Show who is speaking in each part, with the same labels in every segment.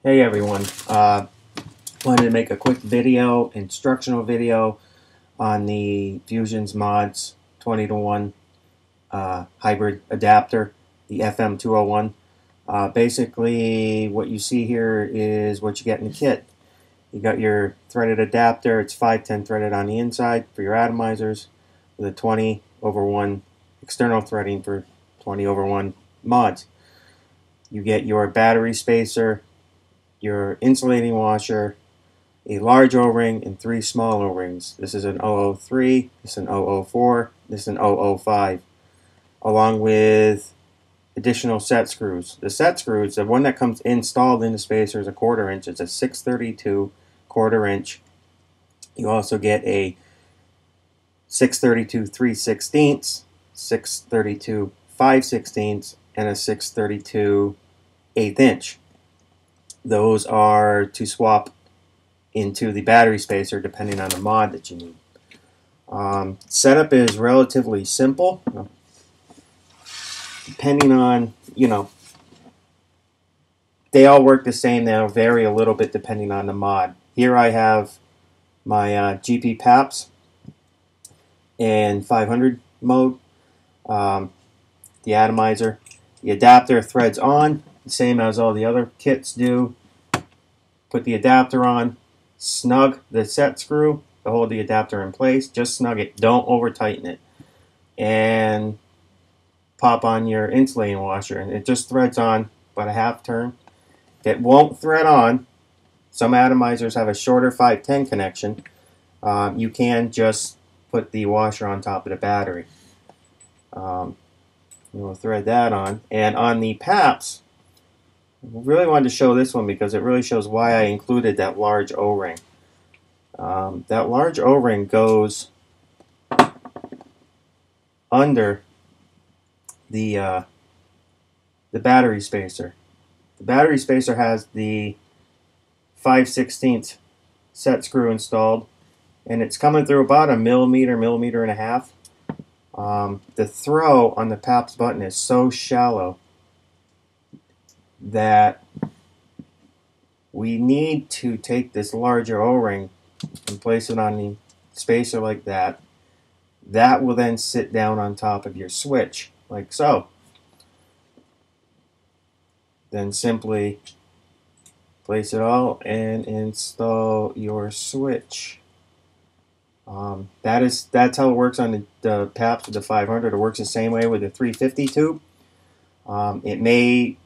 Speaker 1: Hey everyone, wanted to make a quick video, instructional video on the Fusions Mods 20-to-1 hybrid adapter, the FM-201. Basically what you see here is what you get in the kit. You got your threaded adapter, it's 510 threaded on the inside for your atomizers, with a 20/1 external threading for 20/1 mods. You get your battery spacer, your insulating washer, a large O-ring, and 3 small O-rings. This is an 003, this is an 004, this is an 005, along with additional set screws. The set screws, the one that comes installed in the spacer is a 1/4 inch. It's a 632 1/4 inch. You also get a 632 3/16, 632 5/16, and a 632 1/8 inch. Those are to swap into the battery spacer depending on the mod that you need. Setup is relatively simple. Depending on, they all work the same. They'll vary a little bit depending on the mod. Here I have my GP Paps in 500 mode. The atomizer. The adapter threads on, the same as all the other kits do. Put the adapter on, snug the set screw to hold the adapter in place. Just snug it, don't over tighten it. And pop on your insulating washer, and it just threads on about a half turn. It won't thread on. Some atomizers have a shorter 510 connection. You can just put the washer on top of the battery. We'll thread that on. And on the Paps, I really wanted to show this one because it really shows why I included that large O-ring. That large O-ring goes under the battery spacer. The battery spacer has the 5/16 set screw installed, and it's coming through about a millimeter and a half. The throw on the Paps button is so shallow that we need to take this larger O-ring and place it on the spacer like that. That will then sit down on top of your switch, like so. Then simply place it all and install your switch. That's how it works on the Paps with the 500. It works the same way with the 350 tube. It may,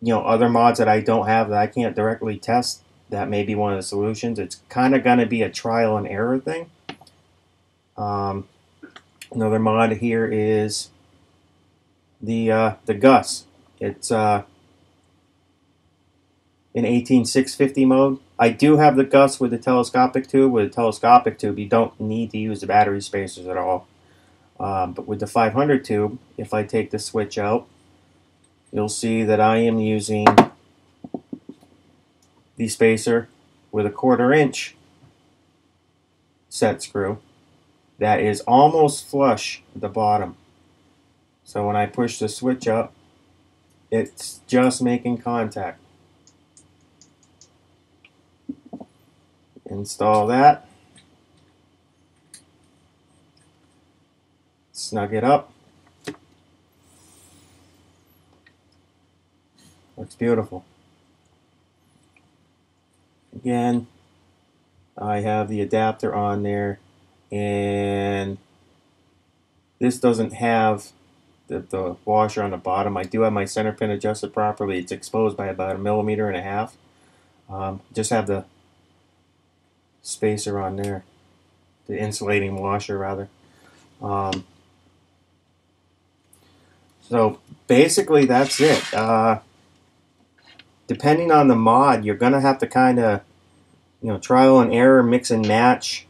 Speaker 1: other mods that I don't have that I can't directly test, that may be one of the solutions. It's kind of going to be a trial and error thing. Another mod here is the Gus. It's in 18650 mode. I do have the Gus with the telescopic tube. With the telescopic tube, you don't need to use the battery spacers at all. But with the 500 tube, if I take the switch out, you'll see that I am using the spacer with a 1/4 inch set screw that is almost flush at the bottom. So when I push the switch up, it's just making contact. Install that. Snug it up. Looks beautiful. Again, I have the adapter on there, and this doesn't have the washer on the bottom. I do have my center pin adjusted properly. It's exposed by about a millimeter and a half. Just have the spacer on there, the insulating washer rather. So basically that's it. Depending on the mod, you're gonna have to kind of trial and error, mix and match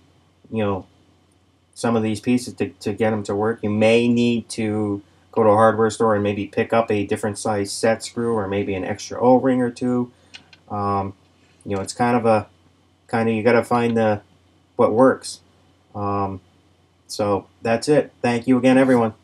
Speaker 1: some of these pieces to get them to work. You may need to go to a hardware store and maybe pick up a different size set screw, or maybe an extra O-ring or two. It's kind of you got to find what works. So that's it. Thank you again, everyone.